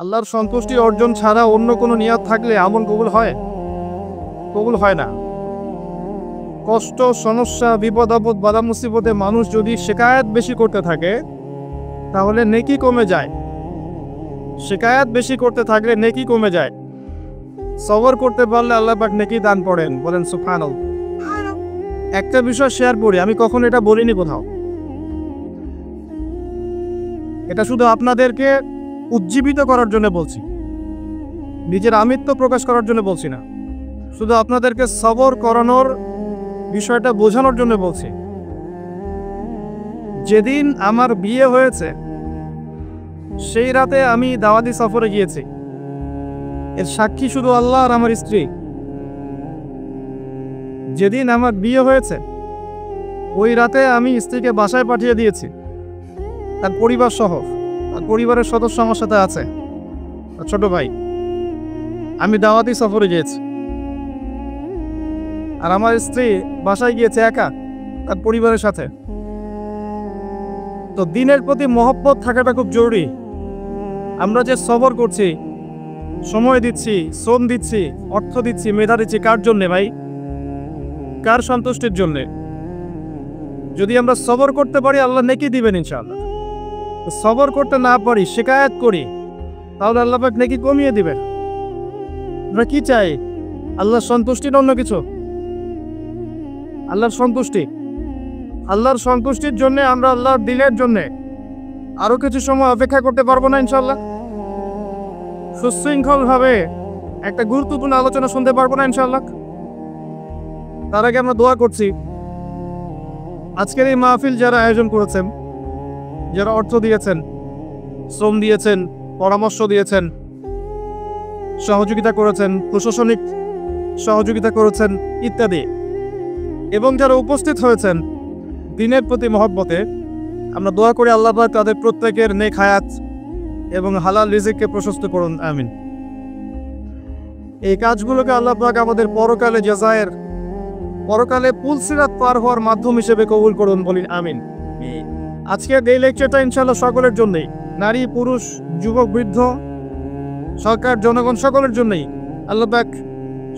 আল্লাহর সন্তুষ্টি অর্জন ছাড়া অন্য কোনো নিয়াত থাকলে আমল কবুল হয়? কবুল হয় না। কষ্ট, সমস্যা, বিপদ আপদ, বাধা মুসিবতে মানুষ যদি শিকায়াত বেশি করতে থাকে তাহলে নেকি কমে যায়। শিকায়াত বেশি করতে থাকলে নেকি কমে যায়। সবর করতে পারলে আল্লাহ পাক নেকি দান করেন। বলেন সুবহানাল্লাহ। একটা বিষয় শেয়ার করি, আমি কখনো এটা বলিনি কোথাও। এটা শুধু আপনাদেরকে উজ্জীবিত করার জন্য বলছি, নিজের আমিত্ব প্রকাশ করার জন্য বলছি না, শুধু আপনাদেরকে সবর করানোর বিষয়টা বোঝানোর জন্য বলছি। যেদিন আমার বিয়ে হয়েছে সেই রাতে আমি দাওয়াতি সফরে গিয়েছি। এর সাক্ষী শুধু আল্লাহ আর আমার স্ত্রী। যেদিন আমার বিয়ে হয়েছে ওই রাতে আমি স্ত্রীকে বাসায় পাঠিয়ে দিয়েছি, তার পরিবার সহ। আর পরিবারের সদস্য আমার সাথে আছে, ছোট ভাই। আমি দাওয়াতি সফরে গিয়েছি আর আমার স্ত্রী বাসায় গিয়েছে একা তার পরিবারের সাথে। তো দিনের প্রতি মহব্বত থাকাটা খুব জরুরি। আমরা যে সবর করছি, সময় দিচ্ছি, শ্রম দিচ্ছি, অর্থ দিচ্ছি, মেধা দিচ্ছি, কার জন্যে ভাই? কার সন্তুষ্টির জন্যে? যদি আমরা সবর করতে পারি আল্লাহ নেকি দিবেন ইনশাআল্লাহ। সবর করতে না পারি, শিকায়াত করি, তাহলে আল্লাহ পাক নেকি কমিয়ে দিবেন। আমরা কি চাই? আল্লাহর সন্তুষ্টি না অন্য কিছু? আল্লাহর সন্তুষ্টি। আল্লাহর সন্তুষ্টির জন্য আমরা আল্লাহর দিলের জন্য আরো কিছু সময় অপেক্ষা করতে পারবো না ইনশাআল্লাহ? সুশৃঙ্খলভাবে একটা গুরুত্বপূর্ণ আলোচনা শুনতে পারবো না ইনশাআল্লাহ? তার আগে আমরা দোয়া করছি আজকের এই মাহফিল যারা আয়োজন করেছেন, যারা অর্থ দিয়েছেন, শ্রম দিয়েছেন, পরামর্শ দিয়েছেন, সহযোগিতা করেছেন, প্রশাসনিক সহযোগিতা করেছেন ইত্যাদি, এবং যারা উপস্থিত হয়েছেন দিনের প্রতি মহব্বতে, আমরা দোয়া করি আল্লাহ পাক তাদের প্রত্যেকের নেক হায়াত এবং হালাল রিজিককে প্রশস্ত করুন, আমিন। এই কাজগুলোকে আল্লাহ পাক আমাদের পরকালে জাযায়ের, পরকালে পুলসিরাত পার হওয়ার মাধ্যম হিসেবে কবুল করুন, বলি আমিন। আজকের এই লেকচারটা ইনশাআল্লাহ সকলের জন্যই, নারী, পুরুষ, যুবক, বৃদ্ধ, সরকার, জনগণ, সকলের জন্যই আল্লাহ পাক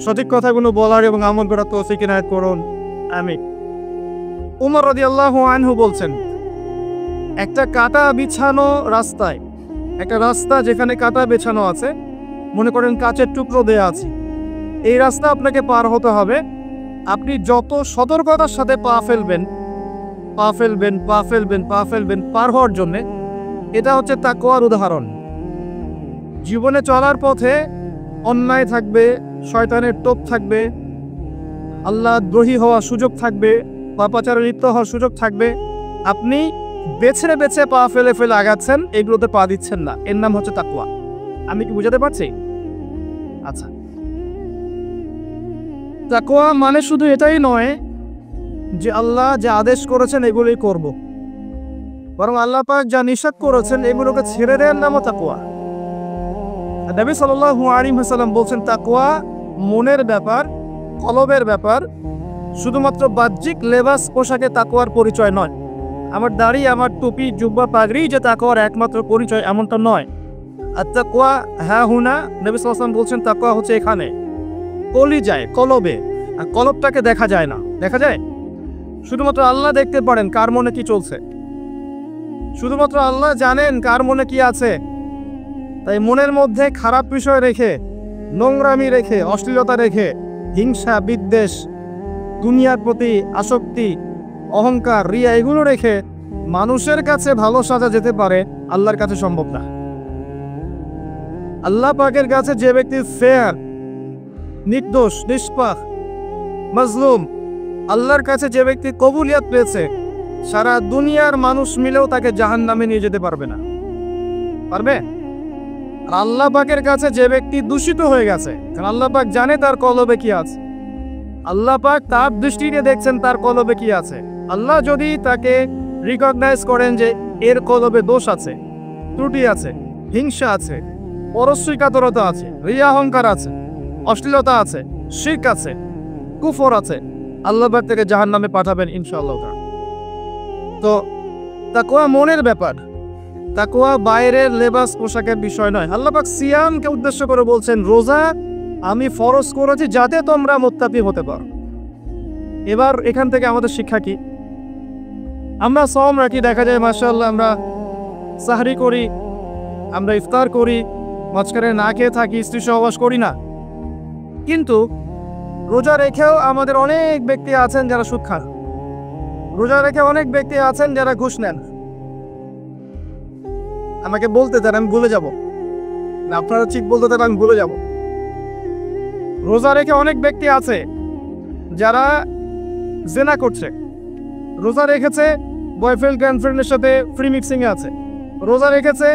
সঠিক কথাগুলো বলার এবং আমল করার তৌফিক ইনায়াত করুন, আমিন। উমর রাদিয়াল্লাহু আনহু বলছেন, একটা কাঁটা বিছানো রাস্তায়, একটা রাস্তা যেখানে কাঁটা বিছানো আছে, মনে করেন কাচের টুকরো দেয়া আছে, এই রাস্তা আপনাকে পার হতে হবে। আপনি যত সতর্কতার সাথে পা ফেলবেন পার হওয়ার জন্যে, এটা হচ্ছে তাকওয়ার উদাহরণ। জীবনে চলার পথে অন্যায় থাকবে, শয়তানের টোপ থাকবে, আল্লাহ দ্রোহী হওয়ার সুযোগ থাকবে, পাপাচারে লিপ্ত হওয়ার সুযোগ থাকবে। আপনি বেছে বেছে পা ফেলে ফেলে আগাচ্ছেন, এগুলোতে পা দিচ্ছেন না, এর নাম হচ্ছে তাকওয়া। আমি কি বুঝাতে পারছি? আচ্ছা, তাকওয়া মানে শুধু এটাই নয় যে আল্লাহ যা আদেশ করেছেন এগুলোই করব, বরং আল্লাহ পাক যা নিষেধ করেছেন এগুলোকে ছেড়ে দেওয়ার নামও তাকওয়া। নবী সাল্লাল্লাহু আলাইহি ওয়াসাল্লাম বলছেন, তাকওয়া মনের ব্যাপার, কলবের ব্যাপার, শুধুমাত্র বাহ্যিক লেবাস পোশাকে তাকওয়ার পরিচয় নয়। আমার দাড়ি, আমার টুপি, জুব্বা, পাগড়ি যে তাকওয়ার একমাত্র পরিচয় এমনটা নয়। আর তাকওয়া হ্যাঁ হুনা, নবী সাল্লাল্লাহু আলাইহি ওয়াসাল্লাম বলছেন তাকওয়া হচ্ছে এখানে, কলিজায়, কলবে। আর কলবটাকে দেখা যায় না, দেখা যায়? শুধুমাত্র আল্লাহ দেখতে পারেন কার মনে কি চলছে, শুধুমাত্র আল্লাহ জানেন কার মনে কি আছে। তাই মনের মধ্যে খারাপ বিষয় রেখে, নোংরামি রেখে, অশ্লীলতা রেখে, হিংসা, বিদ্বেষ, দুনিয়ার প্রতি আসক্তি, অহংকার, রিয়া, এগুলো রেখে মানুষের কাছে ভালো সাজা যেতে পারে, আল্লাহর কাছে সম্ভব না। আল্লাহ পাকের কাছে যে ব্যক্তি ফেয়ার, নির্দোষ, নিষ্পাপ, মাজলুম, আল্লাহর কাছে যে ব্যক্তি কবুলিয়াত পেয়েছে, সারা দুনিয়ার মানুষ মিলেও তাকে জাহান্নামে নিয়ে যেতে পারবে না। পারবে? আর আল্লাহ পাকের কাছে যে ব্যক্তি দূষিত হয়ে গেছে, কারণ আল্লাহ পাক জানে তার কলবে কি আছে, আল্লাহ পাক তার দৃষ্টিতে দেখছেন তার কলবে কি আছে। আল্লাহ যদি তাকে রিকগনাইজ করেন যে এর কলবে দোষ আছে, ত্রুটি আছে, হিংসা আছে, পরশ্রীকাতরতা আছে, রিয়া অহংকার আছে, অশ্লীলতা আছে, শিরক আছে, কুফর আছে, আল্লাহ পাক তাকে জাহান্নামে পাঠাবেন ইনশাআল্লাহ। তো তাকওয়া মনের ব্যাপার, তাকওয়া বাইরের লেবাস পোশাকের বিষয় নয়। আল্লাহ পাক সিয়ামকে উদ্দেশ্য করে বলছেন, রোজা আমি ফরজ করেছি যাতে তোমরা মুত্তাকি হতে পারো। এবার এখান থেকে আমাদের শিক্ষা কি? আমরা সওম রাখি, দেখা যায় মাশাআল্লাহ আমরা সাহরি করি, আমরা ইফতার করি, মাঝখানে না খেয়ে থাকি, স্ত্রী সহবাস করি না। কিন্তু রোজা রেখেও আমাদের অনেক ব্যক্তি আছেন যারা সুদ খান। রোজা রেখে অনেক ব্যক্তি আছেন যারা ঘুষ নেন। আমাকে বলতে দেন, আমি ভুলে যাব না, আপনারা ঠিক বলতে দেন, আমি ভুলে যাব। রোজা রেখে অনেক ব্যক্তি আছে যারা জেনা করছে। রোজা রেখেছে বয়ফ্রেন্ড গার্লফ্রেন্ডের সাথে ফ্রি মিক্সিং এ আছে। রোজা রেখেছে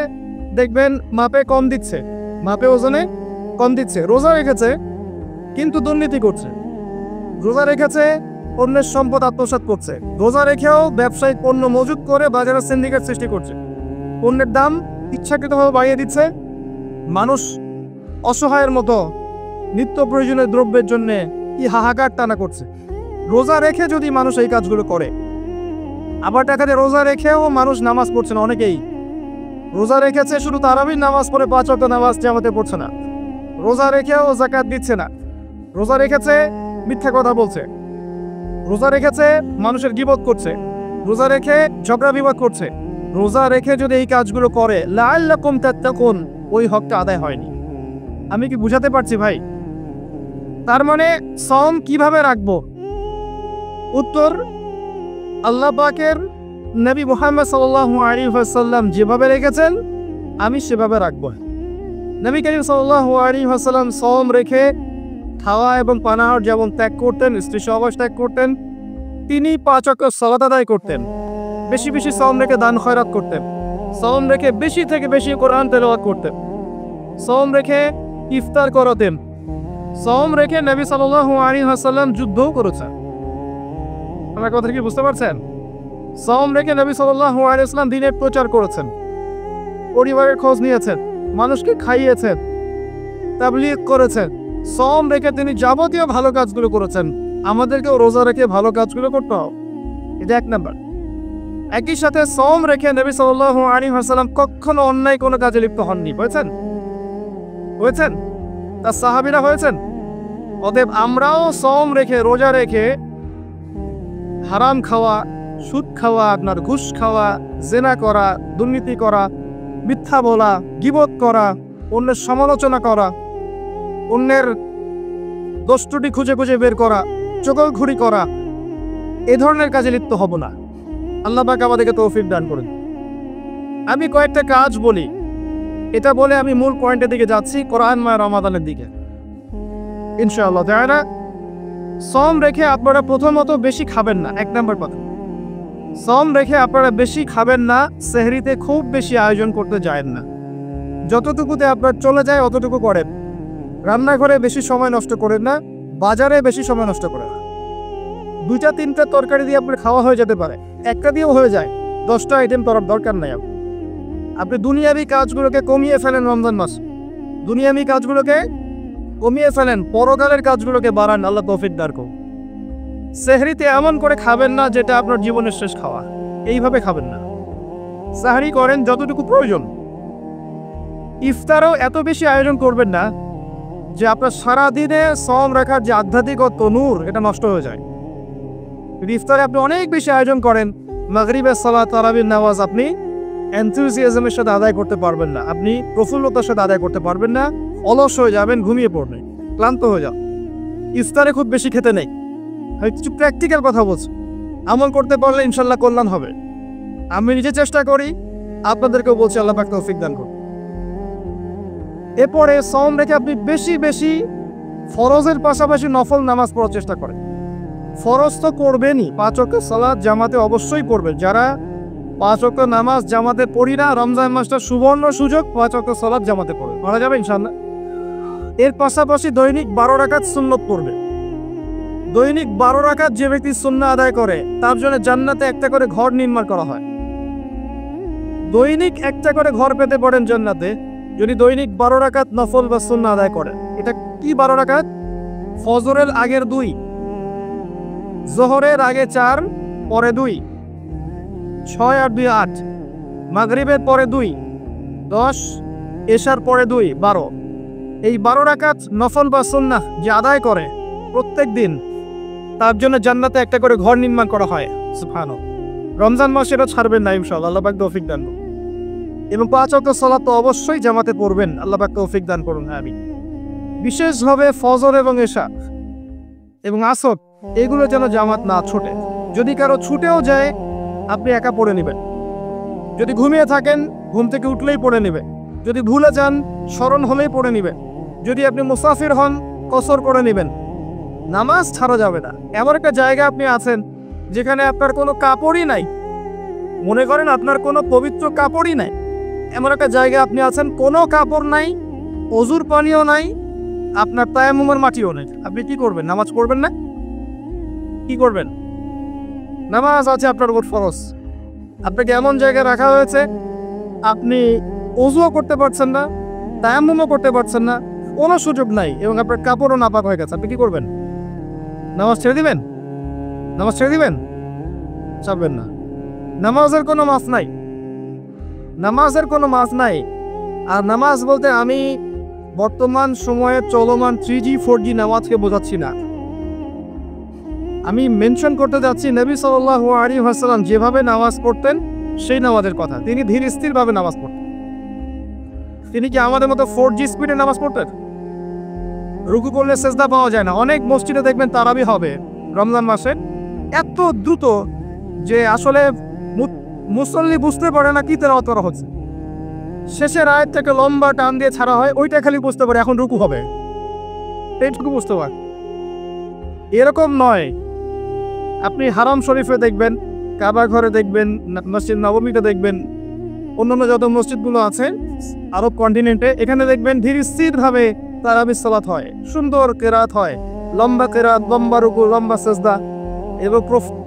দেখবেন মাপে কম দিচ্ছে, মাপে ওজনে কম দিচ্ছে। রোজা রেখেছে কিন্তু দুর্নীতি করছে। রোজা রেখেছে অন্যের সম্পদ আত্মসাৎ করছে। রোজা রেখেও ব্যবসায়িক পণ্য মজুত করে বাজারে সিন্ডিকেট সৃষ্টি করছে। পণ্যের দাম ইচ্ছাকৃতভাবে বাড়িয়ে দিচ্ছে। মানুষ অসহায়ের মতো নিত্য প্রয়োজনীয় দ্রব্যের জন্য কি হাহাকার টানা করছে। রোজা রেখে যদি মানুষ এই কাজগুলো করে, আবার দেখা যায় রোজা রেখেও মানুষ নামাজ পড়ছে না। অনেকেই রোজা রেখেছে, শুধু তারাবির নামাজ পড়ে 5 ওয়াক্ত নামাজ জামাতে পড়ছে না। রোজা রেখেও যাকাত দিচ্ছে না। রোজা রেখেছে মিথ্যা কথা বলছে। রোজা রেখেছে মানুষের গীবত করছে। রোজা রেখে ঝগড়া বিবাদ করছে। রোজা রেখে যদি এই কাজগুলো করে, লাআল্লাকুম তাত্তাকুন, ওই হকটা আদায় হয়নি। আমি কি বুঝাতে পারছি ভাই? তার মানে সওম কিভাবে রাখবো? উত্তর, আল্লাহ পাকের নবী মুহাম্মদ সাল্লাল্লাহু আলাইহি ওয়াসাল্লাম যেভাবে রেখেছেন আমি সেভাবে রাখবো। নবী করিম সাল্লাল্লাহু আলাইহি ওয়াসাল্লাম সওম রেখে খাওয়া এবং পানাহার যেমন ত্যাগ করতেন, স্ত্রী সহবাস ত্যাগ করতেন, তিনি 5 ওয়াক্ত সালাত আদায় করতেন। বেশি বেশি সওম রেখে দান খয়রাত করতেন। সওম রেখে বেশি থেকে বেশি কোরআন তেলাওয়াত করতেন। সওম রেখে ইফতার করতেন। সওম রেখে নবী সাল্লাল্লাহু আলাইহি ওয়াসাল্লাম যুদ্ধও করেছেন। আমার কথা কি বুঝতে পারছেন? সওম রেখে নবী সাল্লাল্লাহু আলাইহি ওয়াসাল্লাম দ্বীনের প্রচার করেছেন, পরিবারের খোঁজ নিয়েছেন, মানুষকে খাইয়েছেন, তাবলীগ করেছেন। সওম রেখে তিনি যাবতীয় ভালো কাজগুলো করেছেন। আমাদেরকেও রোজা রেখে ভালো কাজগুলো করতে হবে। এটা 1 নাম্বার। একই সাথে সওম রেখে নবী সাল্লাল্লাহু আলাইহি ওয়াসাল্লাম কখনো অন্যায় কোনো কাজে লিপ্ত হননি। হয়েছেন? তার সাহাবীরা হয়েছেন? অতএব আমরাও সওম রেখে, রোজা রেখে হারাম খাওয়া, সুদ খাওয়া, আপনার ঘুষ খাওয়া, জেনা করা, দুর্নীতি করা, মিথ্যা বলা, গীবত করা, অন্যের সমালোচনা করা, অন্যের দোষ ত্রুটি খুঁজে খুঁজে বের করা, চগলখড়ি করা, এ ধরনের কাজে লিপ্ত হব না। আল্লাহ পাক আমাদেরকে তৌফিক দান করুন। আমি কয়েকটা কাজ বলি, এটা বলে আমি মূল পয়েন্টের দিকে যাচ্ছি, কোরআন মাহ রমাদানের দিকে ইনশাআল্লাহ তাআলা। সওম রেখে আপনারা প্রথমত বেশি খাবেন না। 1 নাম্বার কথা, সওম রেখে আপনারা বেশি খাবেন না। সেহরিতে খুব বেশি আয়োজন করতে যায়েন না। যতটুকুতে আপনার চলে যায় অতটুকু করেন। রান্নাঘরে বেশি সময় নষ্ট করেন না। বাজারে বেশি সময় নষ্ট করেন না। 2-3টা তরকারি দিয়ে আপনার খাওয়া হয়ে যেতে পারে, একটা দিয়েও হয়ে যায়। 10টা আইটেম করার দরকার নাই। আপনি দুনিয়াবি কাজগুলোকে কমিয়ে ফেলেন। রমজান মাস দুনিয়াবি কাজগুলোকে কমিয়ে ফেলেন, পরকালের কাজগুলোকে বাড়ান। আল্লাহ তৌফিক দান করুন। সেহরিতে এমন করে খাবেন না যেটা আপনার জীবনের শেষ খাওয়া। এইভাবে খাবেন না। সাহরি করেন যতটুকু প্রয়োজন। ইফতারও এত বেশি আয়োজন করবেন না যে আপনার সারাদিনে সওম রাখার যে আধ্যাত্মিক তনুর এটা নষ্ট হয়ে যায়। ইফতারে আপনি অনেক বেশি আয়োজন করেন, মাগরিবের সালাত, তারাবির নামাজ আপনি এনথুজিয়াজমের সাথে আদায় করতে পারবেন না। আপনি প্রফুল্লতার সাথে আদায় করতে পারবেন না। অলস হয়ে যাবেন, ঘুমিয়ে পড়বেন, ক্লান্ত হয়ে যান। ইফতারে খুব বেশি খেতে নেই। আমি কিছু প্র্যাকটিক্যাল কথা বলছি, আমল করতে পারলে ইনশাল্লাহ কল্যাণ হবে। আমি নিজে চেষ্টা করি, আপনাদেরকেও বলছি আল্লাহ পাক তৌফিক দান করুন। এরপরে সওম রেখে আপনি বেশি বেশি ফরজের পাশাপাশি নফল নামাজ পড়ার চেষ্টা করেন। ফরজ তো করবেনই, 5 ওয়াক্ত সালাত জামাতে অবশ্যই পড়বেন। যারা 5 ওয়াক্ত নামাজ জামাতে পড়ি না, রমজান মাসটা সুবর্ণ সুযোগ, 5 ওয়াক্ত সালাত জামাতে পড়বে, পড়া যাবে ইনশাআল্লাহ। এর পাশাপাশি দৈনিক 12 রাকাত সুন্নত পড়বে। দৈনিক 12 রাকাত যে ব্যক্তি সুন্নাহ আদায় করে তার জন্য জান্নাতে একটা করে ঘর নির্মাণ করা হয়। দৈনিক একটা করে ঘর পেতে পারেন জান্নাতে যদি দৈনিক 12 রাকাত নফল বা সুন্নাহ আদায় করেন। এটা কি 12 রাকাত? ফজরের আগের 2, জোহরের আগে 4, পরে 2, 6 আর 2 8, মাগরিবের পরে 2, 10, এশার পরে 2, 12। এই 12 রাকাত নফল বা সুন্নাহ যে আদায় করে প্রত্যেক দিন, তার জন্য জান্নাতে একটা করে ঘর নির্মাণ করা হয়। সুবহানাল্লাহ। রমজান মাসে এটা ছাড়বেন না ইনশাআল্লাহ, আল্লাহ পাক তৌফিক দান করুন। এবং 5 ওয়াক্ত সালাত তো অবশ্যই জামাতে পড়বেন, আল্লাহ পাক তৌফিক দান করুন। আমিন। বিশেষভাবে ফজর এবং এশা এবং আসর এগুলো যেন জামাত না ছুটে। যদি কারো ছুটেও যায় আপনি একা পড়ে নেবেন। যদি ঘুমিয়ে থাকেন ঘুম থেকে উঠলেই পড়ে নেবেন। যদি ভুলে যান স্মরণ হলেই পড়ে নেবেন। যদি আপনি মুসাফির হন কসর করে নেবেন। নামাজ ছাড়া যাবে না। এমন একটা জায়গা আপনি আছেন যেখানে আপনার কোনো কাপড়ই নাই, মনে করেন আপনার কোনো পবিত্র কাপড়ই নাই, এমন একটা জায়গায় আপনি আছেন, কোনো কাপড় নাই, অজুর পানিও নাই, আপনার তায়াম্মুমের মাটিও নেই, আপনি কি করবেন? নামাজ পড়বেন না? কি করবেন? নামাজ আছে আপনার উপর ফরজ। আপনাকে এমন জায়গায় রাখা হয়েছে আপনি অজুও করতে পারছেন না, তায়াম্মুমও করতে পারছেন না, কোনো সুযোগ নাই, এবং আপনার কাপড়ও নাপাক হয়ে গেছে, আপনি কি করবেন? নামাজ ছেড়ে দিবেন? নামাজ ছেড়ে দিবেন? ছাড়বেন না। নামাজের কোনো মাছ নাই, নামাজের কোনো মাছ নাই। আর নামাজ বলতে আমি বর্তমান সময়ে চলমান 3G 4G নামাজকে বোঝাচ্ছি না। আমি মেনশন করতে যাচ্ছি নবী সাল্লাল্লাহু আলাইহি ওয়াসাল্লাম যেভাবে নামাজ পড়তেন সেই নামাজের কথা। তিনি ধীর স্থিরভাবে নামাজ পড়তেন। তিনি কি আমাদের মতো 4G স্পিডে নামাজ পড়তেন? রুকু করলে সেজদা পাওয়া যায় না। অনেক মসজিদে দেখবেন তারাবি হবে রমজান মাসে, এত দ্রুত যে আসলে মুসল্লি বুঝতে পারে না কি তেলাওয়াত করা হচ্ছে। শেষের আয়াত থেকে লম্বা টান দিয়ে ছাড়া হয়, ওইটা খালি বুঝতে পারে এখন রুকু হবে, এইটুকু বুঝতে পারে। এরকম নয়। আপনি হারাম শরীফে দেখবেন, কাবা ঘরে দেখবেন, মসজিদ নববীতে দেখবেন, অন্যান্য যত মসজিদগুলো আছে আরব কন্টিনেন্টে, এখানে দেখবেন ধীর স্থিরভাবে তারাবি সালাত হয়, সুন্দর কেরাত হয়, লম্বা কেরাত, লম্বা রুকু, লম্বা সেজদা, এবং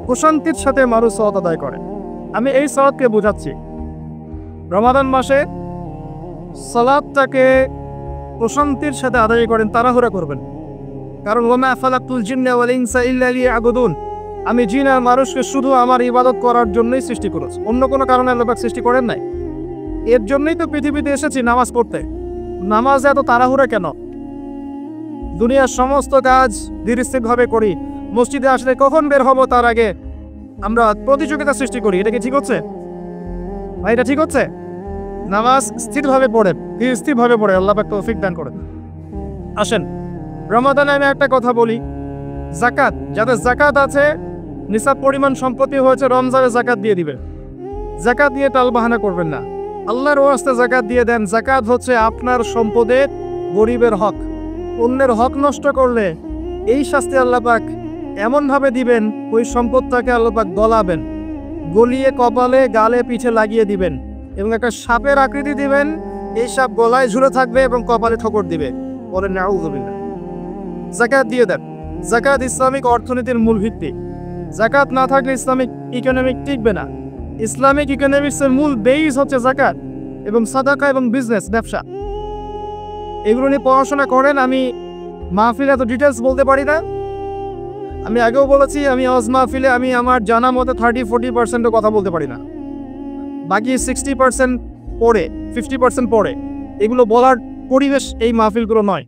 প্রশান্তির সাথে মানুষ সালাত আদায় করে। আমি এই সালাতকে বোঝাচ্ছি। রমাদান মাসে সালাতটাকে প্রশান্তির সাথে আদায় করেন, তাড়াহুড়া করবেন। কারণ ওমা খালাকতুল জিন্না ওয়াল ইনসা ইল্লা লিয়াবুদুন, আমি জিন আর মানুষকে শুধু আমার ইবাদত করার জন্যই সৃষ্টি করেছি, অন্য কোনো কারণে আল্লাহ পাক সৃষ্টি করেন নাই। এর জন্যই তো পৃথিবীতে এসেছি নামাজ পড়তে। নামাজ এত তাড়াহুড়া কেন? দুনিয়ার সমস্ত কাজ ধীরস্থিরভাবে করি, মসজিদে আসলে কখন বের হব তার আগে আমরা প্রতিযোগিতা সৃষ্টি করি। এটা কি ঠিক হচ্ছে ভাই? এটা ঠিক হচ্ছে? নামাজ স্থিরভাবে পড়ে, স্থিরভাবে পড়ে, আল্লাহ পাক তৌফিক দান করেন। আসেন রমাদানে আমি একটা কথা বলি, যাকাত, যাদের যাকাত আছে, নিসাব পরিমাণ সম্পত্তি হয়েছে, রমজানে যাকাত দিয়ে দিবেন। যাকাত দিয়ে টালবাহানা করবেন না, আল্লাহর ওয়াস্তে যাকাত দিয়ে দেন। যাকাত হচ্ছে আপনার সম্পদের গরিবের হক। অন্যের হক নষ্ট করলে এই শাস্তি আল্লাহ পাক এমনভাবে দিবেন, ওই সম্পদটাকে আল্লাহ পাক গলাবেন, গলিয়ে কপালে গালে পিঠে লাগিয়ে দিবেন, এবং একটা সাপের আকৃতি দিবেন, এই সাপ গলায় ঝুলে থাকবে এবং কপালে ঠোকর দিবে। বলেন নাউযুবিল্লাহ। যাকাত দিয়ে দেন। যাকাত ইসলামিক অর্থনীতির মূল ভিত্তি। যাকাত না থাকলে ইসলামিক ইকোনমিক টিকবে না। ইসলামিক ইকোনমিক্সের মূল বেইস হচ্ছে যাকাত এবং সাদাকা এবং বিজনেস, ব্যবসা। এগুলো নিয়ে পড়াশোনা করেন। আমি মাহফিলে এত ডিটেলস বলতে পারি না। আমি আগেও বলেছি, আমি আজ মাহফিলে আমি আমার জানা মতো 30-40% কথা বলতে পারি না, বাকি 60% পড়ে, 50% পড়ে। এগুলো বলার পরিবেশ এই মাহফিলগুলো নয়।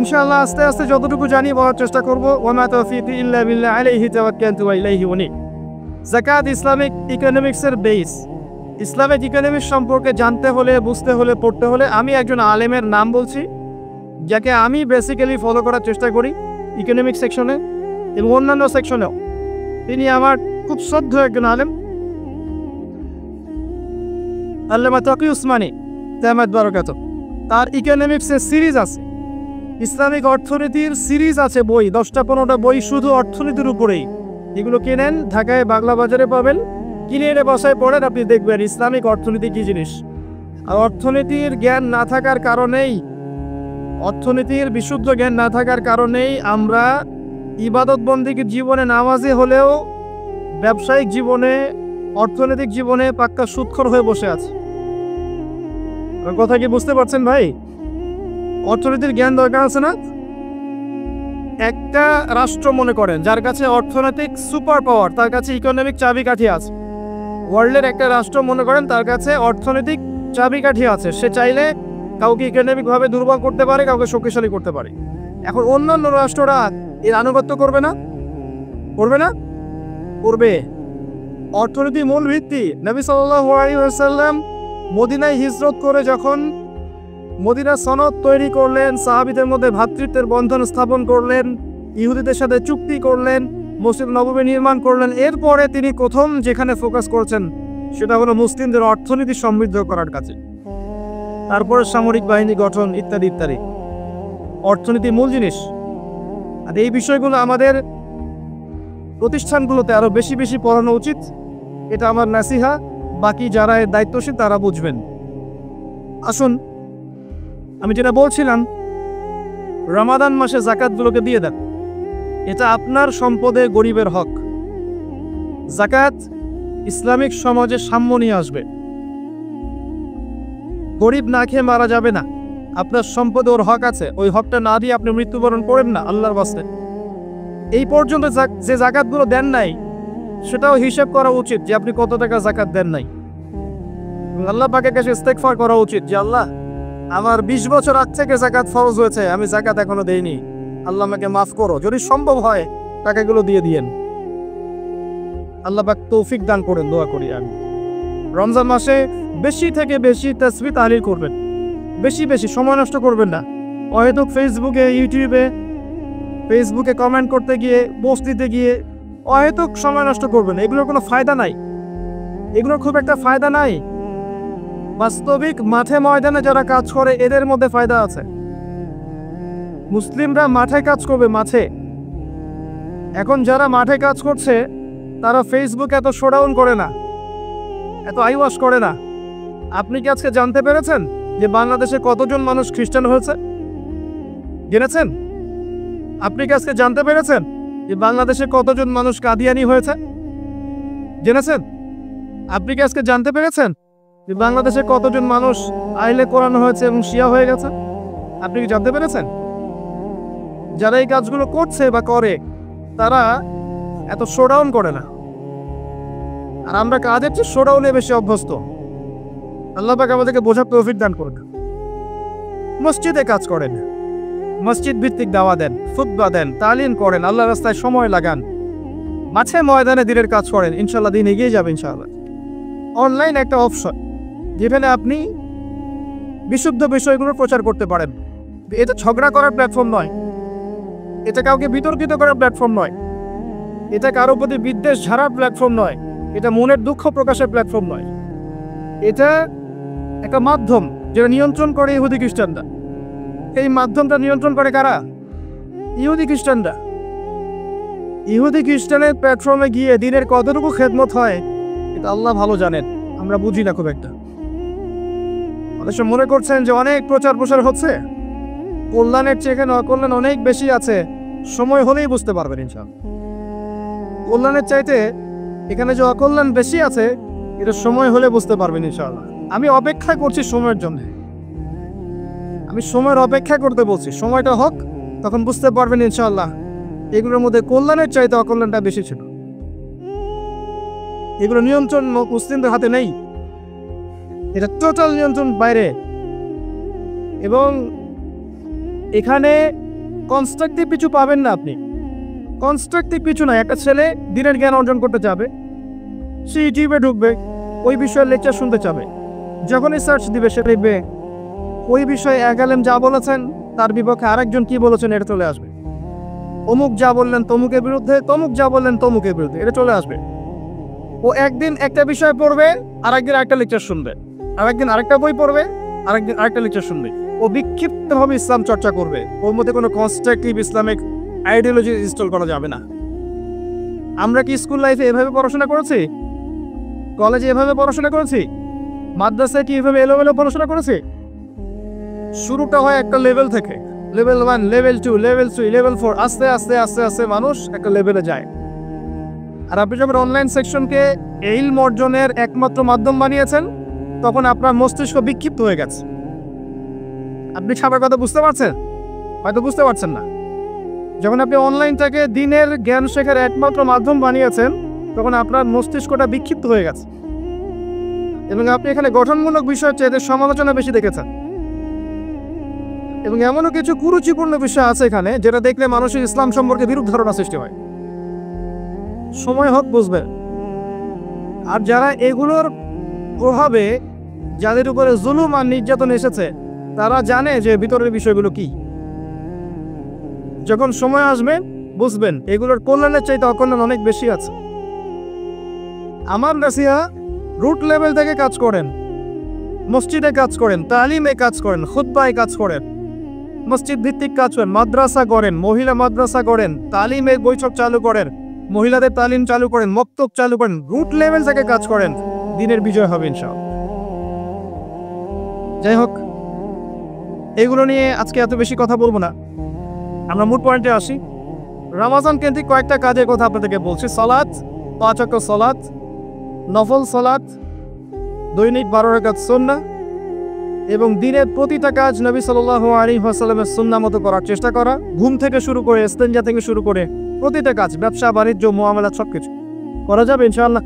ইনশাআল্লাহ আস্তে আস্তে যতটুকু জানি বলার চেষ্টা করব। ওয়া তাওফীকি ইল্লা বিল্লাহ, আলাইহি তাওয়াক্কালতু ওয়া ইলাইহি উনীব। যাকাত ইসলামিক ইকোনমিক্সের বেস। ইসলামিক ইকোনমিক্স সম্পর্কে জানতে হলে, বুঝতে হলে, পড়তে হলে আমি একজন আলেমের নাম বলছি, যাকে আমি বেসিক্যালি ফলো করার চেষ্টা করি ইকোনমিক সেকশনে এবং অন্যান্য সেকশনেও। তিনি আমার খুব শ্রদ্ধেয় একজন আলেম, আল্লামা তাকি উসমানী দামাত বারাকাতুহু। তার ইকোনমিক্সের সিরিজ আছে, ইসলামিক অর্থনীতির সিরিজ আছে, বই 10টা-15টা বই শুধু অর্থনীতির উপরেই। এগুলো কিনেন, ঢাকায় বাংলা বাজারে পাবেন, কিনে এনে বসায় পড়েন, আপনি দেখবেন ইসলামিক অর্থনীতি কি জিনিস। আর অর্থনীতির জ্ঞান না থাকার কারণেই, অর্থনীতির বিশুদ্ধ জ্ঞান না থাকার কারণেই আমরা ইবাদত বন্দেগীর জীবনে নামাজি হলেও ব্যবসায়িক জীবনে, অর্থনৈতিক জীবনে পাক্কা সুদখোর হয়ে বসে আছে। কথা কি বুঝতে পারছেন ভাই? অর্থনীতির জ্ঞান দরকার আছে না? একটা রাষ্ট্র মনে করেন যার কাছে অর্থনৈতিক সুপার পাওয়ার, তার কাছে ইকোনমিক চাবিকাঠি আছে, ওয়ার্ল্ডের একটা রাষ্ট্র মনে করেন তার কাছে অর্থনৈতিক চাবিকাঠি আছে, সে চাইলে কাউকে ইকোনমিকভাবে দুর্বল করতে পারে, কাউকে শক্তিশালী করতে পারে। এখন অন্যান্য রাষ্ট্ররা এর আনুগত্য করবে না? করবে না? করবে। অর্থনীতি মূল ভিত্তি। নবী সাল্লাল্লাহু আলাইহি ওয়াসাল্লাম মদিনায় হিজরত করে যখন মদিনা সনদ তৈরি করলেন, সাহাবীদের মধ্যে ভ্রাতৃত্বের বন্ধন স্থাপন করলেন, ইহুদিদের সাথে চুক্তি করলেন, মসজিদ নববী নির্মাণ করলেন, এরপরে তিনি প্রথম যেখানে ফোকাস করছেন সেটা হলো মুসলিমদের অর্থনীতি সমৃদ্ধ করার কাছে। তারপরে সামরিক বাহিনী গঠন ইত্যাদি ইত্যাদি। অর্থনীতি মূল জিনিস। আর এই বিষয়গুলো আমাদের প্রতিষ্ঠানগুলোতে আরো বেশি বেশি পড়ানো উচিত। এটা আমার নাসিহা। বাকি যারা এর দায়িত্বশীল তারা বুঝবেন। আসুন, আমি যেটা বলছিলাম, রমাদান মাসে যাকাতগুলোকে দিয়ে দেন। এটা আপনার সম্পদে গরিবের হক। যাকাত ইসলামিক সমাজে সাম্য নিয়ে আসবে। গরিব না খেয়ে মারা যাবে না। আপনার সম্পদে ওর হক আছে, ওই হকটা না দিয়ে আপনি মৃত্যুবরণ করেন না আল্লাহর বাস্তে। এই পর্যন্ত যে যাকাতগুলো দেন নাই সেটাও হিসাব করা উচিত যে আপনি কত টাকা যাকাত দেন নাই। আল্লাহ পাকের কাছে ইস্তেগফার করা উচিত যে আল্লাহ, আমার 20 বছর আগ থেকে যাকাত ফরজ হয়েছে, আমি যাকাত এখনো দেইনি, আল্লাহ আমাকে মাফ করো। যদি সম্ভব হয় টাকাগুলো দিয়ে দিয়েন। আল্লাহ পাক তৌফিক দান করেন, দোয়া করি আমি। রমজান মাসে বেশি থেকে বেশি তাসবিহ তাহলিল করবেন, বেশি বেশি সময় নষ্ট করবেন না। হয়তো ফেসবুকে কমেন্ট করতে গিয়ে, পোস্ট দিতে গিয়ে হয়তো সময় নষ্ট করবেন। এগুলোর কোনো ফায়দা নাই, এগুলোর খুব একটা ফায়দা নাই। বাস্তবিক মাঠে ময়দানে যারা কাজ করে এদের মধ্যে ফায়দা আছে। মুসলিমরা মাঠে কাজ করবে, মাঠে। এখন যারা মাঠে কাজ করছে তারা ফেসবুকে এত শোডাউন করে না, এত আইওয়াশ করে না। আপনি কি আজকে জানতে পেরেছেন যে বাংলাদেশে কতজন মানুষ খ্রিস্টান হয়েছে? জেনেছেন? আপনি কি আজকে জানতে পেরেছেন যে বাংলাদেশে কতজন মানুষ কাদিয়ানি হয়েছে? জেনেছেন? আপনি কি আজকে জানতে পেরেছেন যে বাংলাদেশে কতজন মানুষ আইলে কোরআন হয়েছে এবং শিয়া হয়ে গেছে? আপনি কি জানতে পেরেছেন? যারা এই কাজগুলো করছে বা করে তারা এত শোডাউন করে না। আর আমরা কাজের চেয়ে শোডাউনে বেশি অভ্যস্ত। আল্লাহ পাক আমাদেরকে বোঝার তৌফিক দান করুন। মসজিদে কাজ করেন, মসজিদ ভিত্তিক দাওয়া দেন, খুতবা দেন, তালিম করেন, আল্লাহর রাস্তায় সময় লাগান, মাঠে ময়দানে দিনের কাজ করেন, ইনশাল্লাহ দিন এগিয়ে যাবে ইনশাআল্লাহ। অনলাইন একটা অপশন যেখানে আপনি বিশুদ্ধ বিষয়গুলো প্রচার করতে পারেন। এটা ঝগড়া করার প্ল্যাটফর্ম নয়, এটা কাউকে বিতর্কিত করার প্ল্যাটফর্ম নয়, এটা কারো প্রতি বিদ্বেষ ঝাড়ার প্ল্যাটফর্ম নয়, এটা মনের দুঃখ প্রকাশের প্ল্যাটফর্ম নয়। এটা একটা মাধ্যম যেটা নিয়ন্ত্রণ করে ইহুদি খ্রিস্টানরা। এই মাধ্যমটা নিয়ন্ত্রণ করে কারা? ইহুদি খ্রিস্টানরা। ইহুদি খ্রিস্টানের প্ল্যাটফর্মে গিয়ে দিনের কতটুকু খেদমত হয় এটা আল্লাহ ভালো জানেন, আমরা বুঝি না খুব একটা। অনেক সময় মনে করছেন যে অনেক প্রচার প্রসার হচ্ছে, কল্যাণের চেয়ে এখানে অকল্যাণ অনেক বেশি আছে। সময় হলেই বুঝতে পারবেন ইনশাআল্লাহ। কল্যাণের চাইতে এখানে যে অকল্যাণ বেশি আছে এটা সময় হলে বুঝতে পারবেন ইনশাআল্লাহ। আমি অপেক্ষা করছি সময়ের জন্য, আমি সময়ের অপেক্ষা করতে বলছি। সময়টা হোক, তখন বুঝতে পারবেন ইনশাআল্লাহ এগুলোর মধ্যে কল্যাণের চাইতে অকল্যাণটা বেশি ছিল। এগুলো নিয়ন্ত্রণ মুসলিমদের হাতে নেই, এটা টোটাল নিয়ন্ত্রণ বাইরে। এবং এখানে কনস্ট্রাকটিভ কিছু পাবেন না আপনি, কনস্ট্রাকটিভ কিছু না। একটা ছেলে দিনের জ্ঞান অর্জন করতে চাবে, সে ইউটিউবে ঢুকবে, ওই বিষয়ে লেকচার শুনতে চাবে, যখনই সার্চ দিবে সে লিখবে ওই বিষয়ে এক আলেম যা বলেছেন তার বিপক্ষে আরেকজন কি বলেছেন এটা চলে আসবে। অমুক যা বললেন তমুকের বিরুদ্ধে, তমুক যা বললেন তমুকের বিরুদ্ধে, এটা চলে আসবে। ও একদিন একটা বিষয় পড়বে, আরেকদিন আরেকটা লেকচার শুনবে, আরেকদিন আরেকটা বই পড়বে, আরেকদিন আরেকটা লেকচার শুনবে। ও বিক্ষিপ্তভাবে ইসলাম চর্চা করবে, ওর মধ্যে কোনো কনস্ট্রাকটিভ ইসলামিক আইডিওলজি ইনস্টল করা যাবে না। আমরা কি স্কুল লাইফে এভাবে পড়াশোনা করেছি? কলেজে এভাবে পড়াশোনা করেছি? মাদ্রাসায় কি এভাবে এলোমেলো পড়াশোনা করেছি? শুরুটা হয় একটা লেভেল থেকে, লেভেল 1, লেভেল 2, লেভেল 3, লেভেল 4, আস্তে আস্তে আস্তে আস্তে মানুষ একটা লেভেলে যায়। আর আপনি যখন অনলাইন সেকশনকে ইলম অর্জনের একমাত্র মাধ্যম বানিয়েছেন তখন আপনার মস্তিষ্ক বিক্ষিপ্ত হয়ে গেছে। আপনি সবার কথা বুঝতে পারছেন? হয়তো বুঝতে পারছেন না। যখন আপনি অনলাইনটাকে দিনের জ্ঞান শেখার একমাত্র মাধ্যম বানিয়েছেন তখন আপনার মস্তিষ্কটা বিক্ষিপ্ত হয়ে গেছে। এবং আপনি এখানে গঠনমূলক বিষয়ের চেয়ে এদের সমালোচনা বেশি দেখেছেন। এবং এমনও কিছু কুরুচিপূর্ণ বিষয় আছে এখানে যেটা দেখলে মানুষের ইসলাম সম্পর্কে বিরূপ ধারণা সৃষ্টি হয়। সময় হোক বুঝবে। আর যারা এগুলোর প্রভাবে যাদের উপরে জুলুম আর নির্যাতন এসেছে তারা জানে যে ভিতরের বিষয়গুলো কি। যখন সময় আসবে বুঝবেন এগুলোর কল্যাণের চাইতে অকল্যাণ অনেক বেশি আছে। আমার নাসিহা, রুট লেভেল থেকে কাজ করেন, মসজিদে কাজ করেন, তালিমে কাজ করেন, খুতবায় কাজ করেন, মসজিদ ভিত্তিক কাজ করেন, মাদ্রাসা করেন, মহিলা মাদ্রাসা করেন, তালিমের বৈঠক চালু করেন, মহিলাদের তালিম চালু করেন, মক্তব চালু করেন, রুট লেভেল থেকে কাজ করেন, দিনের বিজয় হবে ইনশাআল্লাহ। যাই হোক, এগুলো নিয়ে আজকে এত বেশি কথা বলবো না, আমরা মূল পয়েন্টে আসি। রমজান কেন্দ্রিক কয়েকটা কাজের কথা আপনাদেরকে বলছি। সালাত, 5 ওয়াক্ত সালাত, নফল সালাত, দৈনিক 12 রাকাত সুন্নাহ এবং দিনের প্রতিটা কাজ নবী সাল্লাল্লাহু আলাইহি ওয়াসাল্লামের সুন্নাহ মতো করার চেষ্টা করা। ঘুম থেকে শুরু করে, ইস্তেঞ্জা থেকে শুরু করে প্রতিটা কাজ, ব্যবসা বাণিজ্য মুআমালাত সবকিছু করা যাবে ইনশাআল্লাহ।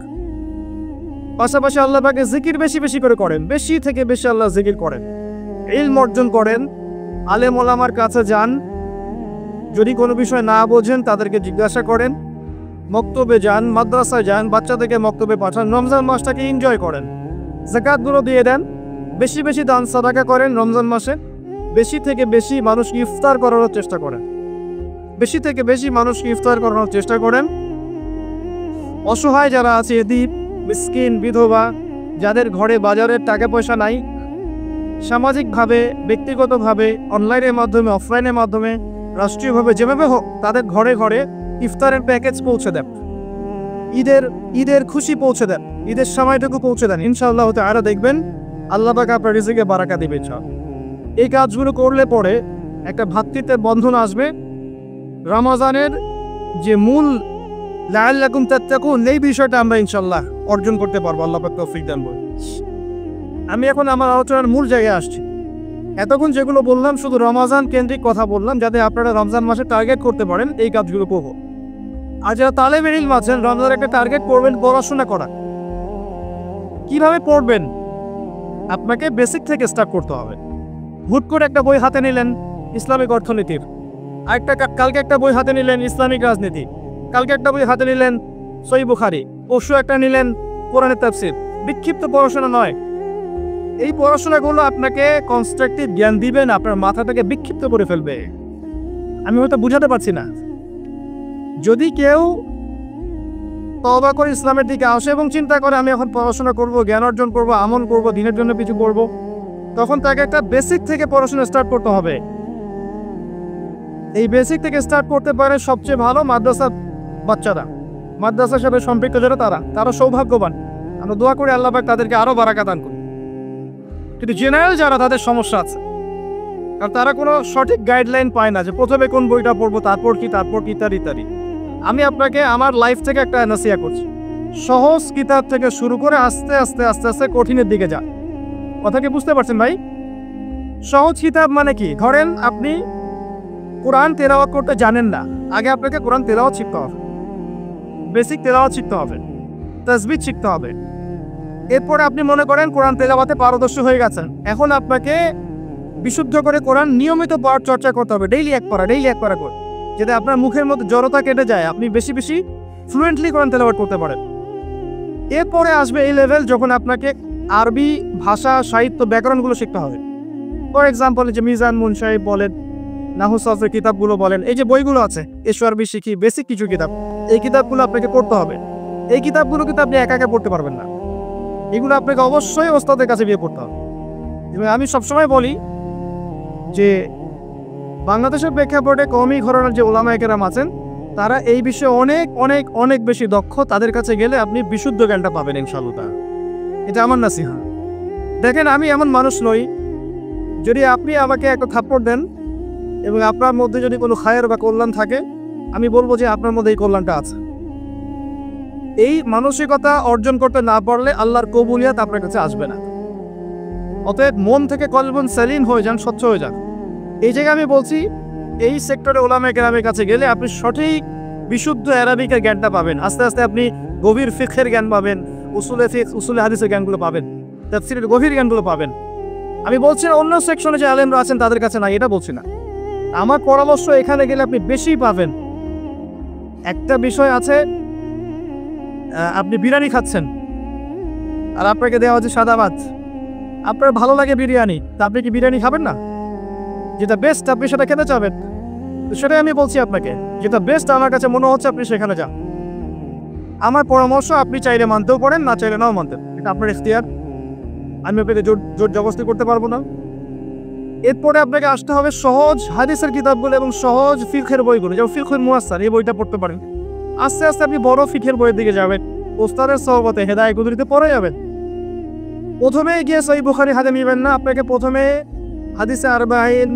পাশাপাশি আল্লাহ পাকে জিকির বেশি বেশি করে করেন, বেশি থেকে বেশি আল্লাহ জিকির করেন, ইলম অর্জন করেন, আলেম ওলামার কাছে যান, যদি কোনো বিষয় না বোঝেন তাদেরকে জিজ্ঞাসা করেন, মক্তবে যান, মাদ্রাসায় যান, বাচ্চাদেরকে মক্তবে পাঠান, রমজান মাসটাকে এনজয় করেন, যাকাতগুলো দিয়ে দেন, বেশি বেশি দান সাদাকা করেন রমজান মাসে, বেশি থেকে বেশি মানুষকে ইফতার করানোর চেষ্টা করেন, বেশি থেকে বেশি মানুষকে ইফতার করানোর চেষ্টা করেন। অসহায় যারা আছে, এতিম, মিসকিন, বিধবা, যাদের ঘরে বাজারের টাকা পয়সা নাই, সামাজিকভাবে, ব্যক্তিগতভাবে, অনলাইনের মাধ্যমে, অফলাইনের মাধ্যমে, রাষ্ট্রীয়ভাবে, যেভাবে হোক তাদের ঘরে ঘরে ইফতারের প্যাকেজ পৌঁছে দেন, ঈদের খুশি পৌঁছে দেন, ঈদের সময়টুকু পৌঁছে দেন। ইনশাআল্লাহ তাআলা দেখবেন আল্লাহ পাক আপনার রিজিকে বারাকা দিবেন। এই কাজগুলো করলে পরে একটা ভ্রাতৃত্বের বন্ধন আসবে। রমজানের যে মূল লাআল্লাকুম তাত্তাকুন, এই বিষয়টা আমরা ইনশাআল্লাহ অর্জন করতে পারবো, আল্লাহ পাক তৌফিক দান করুন। আমি এখন আমার আলোচনার মূল জায়গায় আসছি। এতক্ষণ যেগুলো বললাম শুধু রমজান কেন্দ্রিক কথা বললাম, যাতে আপনারা রমজান মাসে টার্গেট করতে পারেন এই কাজগুলো করব। আর যারা তালেবে ইলম আছেন, রমজানের একটা টার্গেট করবেন পড়াশোনা করা। কিভাবে পড়বেন? আপনাকে বেসিক থেকে স্টার্ট করতে হবে। হুট করে একটা বই হাতে নিলেন ইসলামিক অর্থনীতির, কালকে একটা বই হাতে নিলেন ইসলামিক রাজনীতি, কালকে একটা বই হাতে নিলেন সহিহ বুখারী, পরশু একটা নিলেন কোরআনের তাফসীর। বিক্ষিপ্ত পড়াশোনা নয়। এই পড়াশোনাগুলো আপনাকে কনস্ট্রাকটিভ জ্ঞান দিবেন, আপনার মাথাটাকে বিক্ষিপ্ত করে ফেলবে। আমি হয়তো বুঝাতে পারছি না। যদি কেউ তওবা করে ইসলামের দিকে আসে এবং চিন্তা করে আমি এখন পড়াশোনা করব, জ্ঞান অর্জন করব, আমল করব, দিনের জন্য কিছু করব, তখন তাকে একটা বেসিক থেকে পড়াশোনা স্টার্ট করতে হবে। এই বেসিক থেকে স্টার্ট করতে পারে সবচেয়ে ভালো মাদ্রাসার বাচ্চারা, মাদ্রাসার সাথে সম্পৃক্ত যারা তারা সৌভাগ্যবান। আমরা দোয়া করি আল্লাহ পাক তাদেরকে আরো বারাকা দান করুন। কিন্তু জেনারেল যারা, তাদের সমস্যা আছে, আর তারা কোনো সঠিক গাইডলাইন পায় না যে প্রথমে কোন বইটা পড়বো, তারপর কি ইত্যাদি। আমি আপনাকে আমার লাইফ থেকে একটা নাসিহা করছি, সহজ কিতাব থেকে শুরু করে আস্তে আস্তে আস্তে আস্তে কঠিনের দিকে যান। কথা কি বুঝতে পারছেন ভাই? সহজ কিতাব মানে কি? ধরেন আপনি কোরআন তেলাওয়াত করতে জানেন না, আগে আপনাকে কোরআন তেলাওয়াত শিখতে হবে, বেসিক তেলাওয়াত শিখতে হবে, তাসবিহ শিখতে হবে। এরপরে আপনি মনে করেন কোরআন তেলাওয়াতে পারদর্শী হয়ে গেছেন, এখন আপনাকে বিশুদ্ধ করে কোরআন নিয়মিত পাঠ চর্চা করতে হবে, ডেইলি এক পারা করে, যাতে আপনার মুখের মধ্যে জড়তা কেটে যায়, আপনি বেশি বেশি ফ্লুয়েন্টলি কোরআন তেলাওয়াত করতে পারেন। এরপরে আসবে এই লেভেল যখন আপনাকে আরবি ভাষা, সাহিত্য, ব্যাকরণগুলো শিখতে হবে। ফর এক্সাম্পল, যে মিজান মুনসাহিব বলেন, নাহু সরফের কিতাবগুলো বলেন, এই যে বইগুলো আছে, এসো আরবি শিখি, বেসিক কিছু কিতাব, এই কিতাবগুলো আপনাকে পড়তে হবে। এই কিতাবগুলো কিন্তু আপনি একা একা পড়তে পারবেন না, এগুলো আপনাকে অবশ্যই ওস্তাদের কাছে গিয়ে পড়তে হবে। এবং আমি সবসময় বলি যে বাংলাদেশের প্রেক্ষাপটে কওমি ঘরানার যে উলামায়ে কেরাম আছেন, তারা এই বিষয়ে অনেক অনেক অনেক বেশি দক্ষ। তাদের কাছে গেলে আপনি বিশুদ্ধ জ্ঞানটা পাবেন ইনশাআল্লাহ। এটা আমার নাসিহা। দেখেন, আমি এমন মানুষ নই, যদি আপনি আমাকে একটা থাপ্পড় দেন এবং আপনার মধ্যে যদি কোনো খায়ের বা কল্যাণ থাকে, আমি বলবো যে আপনার মধ্যে এই কল্যাণটা আছে। এই মানসিকতা অর্জন করতে না পারলে আল্লাহর কবুলিয়াত আপনার কাছে আসবে না। অতএব মন থেকে কলবুন সালিম হয়ে যান, স্বচ্ছ হয়ে যান। এই জায়গায় আমি বলছি, এই সেক্টরে উলামায়ে কেরামের কাছে গেলে আপনি সঠিক বিশুদ্ধ আরবিকের জ্ঞানটা পাবেন। আস্তে আস্তে আপনি গভীর ফিকহের জ্ঞান পাবেন, উসুলে হাদিসের জ্ঞানগুলো পাবেন। তাফসীরের গভীর জ্ঞানগুলো পাবেন। আমি বলছি না অন্য সেকশনে যে আলেমরা আছেন তাদের কাছে নাই, এটা বলছি না। আমার পরামর্শ এখানে গেলে আপনি বেশি পাবেন। একটা বিষয় আছে, আপনি বিরিয়ানি খাচ্ছেন আর আপনাকে দেওয়া হচ্ছে সাদা ভাত, আপনার ভালো লাগে বিরিয়ানি, তা আপনি কি বিরিয়ানি খাবেন না? যেটা বেস্ট আপনি সেটা খেতে চাবেন। তো সেটাই আমি বলছি আপনাকে, যেটা বেস্ট আমার কাছে মনে হচ্ছে আপনি সেখানে যান। আমার পরামর্শ আপনি চাইলে মানতেও পারেন, না চাইলে নাও মানতেন, এটা আপনার ইখতিয়ার। আমি আপনাকে জোর জবরদস্তি করতে পারবো না। এরপরে আপনাকে আসতে হবে সহজ হাদিসের কিতাবগুলো এবং সহজ ফিকহের বইগুলো, যেমন ফিকহুল মুয়াসসার, এই বইটা পড়তে পারেন। আস্তে আস্তে আপনি বড় ফিকহের বইয়ের দিকে যাবেন, ওস্তাদের সহবতে হেদায়েত কুদরিতে পড়ে যাবেন। প্রথমে গিয়ে সহিহ বুখারী হাদিস নেবেন না, আপনাকে প্রথমে হাদিসে আরবাঈন,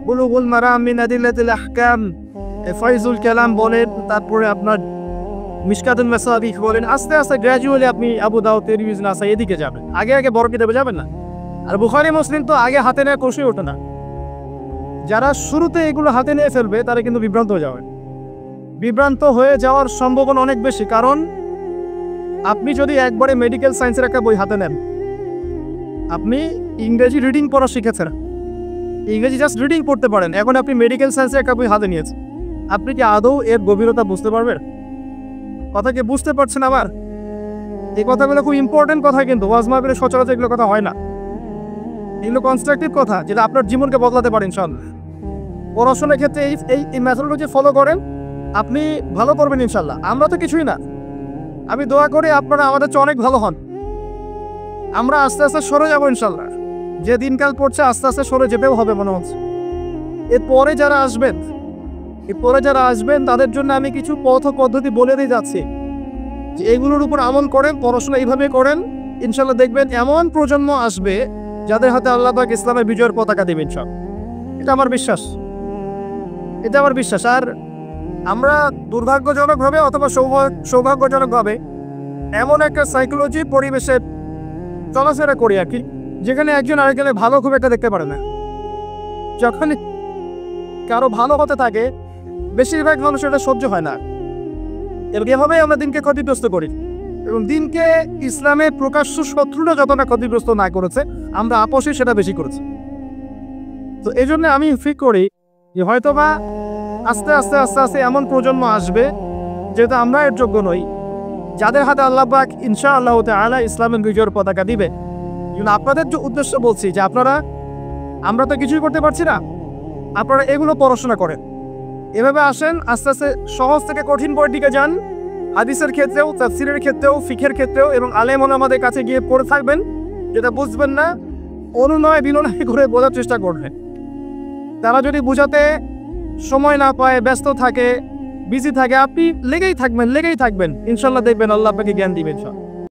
বুলুগুল মারাম মিন আদিল্লাতিল আহকাম, ফায়জুল কালাম বলেন, তারপরে আপনার মিশকাতুল মাসাবিহ বলেন। আস্তে আস্তে গ্র্যাজুয়ালি আপনি আবু দাউদ, তিরমিজি, নাসাই এদিকে যাবেন। আগে বড় কিতাবে যাবেন না। আর বুখারী মুসলিম তো আগে হাতে নেওয়া কষে ওঠে না। যারা শুরুতে এগুলো হাতে নিয়ে ফেলবে তারা কিন্তু বিভ্রান্ত হয়ে যাবে। বিভ্রান্ত হয়ে যাওয়ার সম্ভাবনা অনেক বেশি, কারণ আপনি যদি একবারে মেডিকেল সায়েন্সের একটা বই হাতে নেন, আপনি ইংরেজি রিডিং পড়া শিখেছেন, ইংরেজি জাস্ট রিডিং পড়তে পারেন, এখন আপনি মেডিকেল সায়েন্সের একটা বই হাতে নিয়েছেন, আপনি কি আদৌ এর গভীরতা বুঝতে পারবেন? কথা কি বুঝতে পারছেন? আবার এই কথাগুলো খুব ইম্পর্টেন্ট কথা, কিন্তু ওয়াজ মাহফিলে সচরাচর এগুলো কথা হয় না। এগুলো কনস্ট্রাকটিভ কথা, যেটা আপনার জীবনকে বদলাতে পারে ইনশাআল্লাহ। পড়াশোনার ক্ষেত্রে এই মেথডোলজি ফলো করেন, আপনি ভালো করবেন ইনশাআল্লাহ। আমরা তো কিছুই না, আমি দোয়া করি আপনারা আমাদের চেয়ে অনেক ভালো হন। আমরা আস্তে আস্তে সরে যাবো ইনশাআল্লাহ। যে দিনকাল পড়ছে আস্তে আস্তে সরে যেতেও হবে মনে হচ্ছে। এরপরে যারা আসবেন তাদের জন্য আমি কিছু পথ পদ্ধতি বলে দিয়ে যাচ্ছি, যে এগুলোর উপর আমল করেন, পড়াশোনা এইভাবে করেন, ইনশাআল্লাহ দেখবেন এমন প্রজন্ম আসবে যাদের হাতে আল্লাহ পাক ইসলামের বিজয়ের পতাকা দেবেন ইনশাআল্লাহ। এটা আমার বিশ্বাস। আর আমরা দুর্ভাগ্যজনকভাবে অথবা সৌভাগ্যজনকভাবে এমন একটা সাইকোলজি পরিবেশে চলাফেরা করি আর কি, যেখানে একজন আরেকজনের ভালো খুব একটা দেখতে পারে না। যখন কারো ভালো হতে থাকে, বেশিরভাগ মানুষ এটা সহ্য হয় না, এভাবেই আমরা দিনকে ক্ষতিগ্রস্ত করি। এবং দিনকে ইসলামের প্রকাশ্য শত্রুরা যত না ক্ষতিগ্রস্ত না করেছে, আমরা আপোষে সেটা বেশি করেছি। তো এই জন্য আমি ফিক করি যে হয়তোবা আস্তে আস্তে এমন প্রজন্ম আসবে যেহেতু আমরা এর যোগ্য নই, যাদের হাতে আল্লাহ পাক ইনশাআল্লাহ তাআলা ইসলামের বিজয়ের পতাকা দিবে। আপনাদের যে উদ্দেশ্য বলছি যে আমরা তো কিছুই করতে পারছি না, আপনারা এগুলো পড়াশোনা করেন, এভাবে আসেন, আস্তে আস্তে সহজ থেকে কঠিন বইয়ের দিকে যান। হাদিসের ক্ষেত্রেও, তাফসীরের ক্ষেত্রেও, ফিকহের ক্ষেত্রেও, এবং আলেম ওলামাদের কাছে গিয়ে পড়ে থাকবেন। যেটা বুঝবেন না অনুনয় বিনয় করে বোঝার চেষ্টা করবেন। তারা যদি বোঝাতে সময় না পায়, ব্যস্ত থাকে, বিজি থাকে, আপনি লেগেই থাকবেন, ইনশাআল্লাহ দেখবেন আল্লাহ আপনাকে জ্ঞান দিবেন।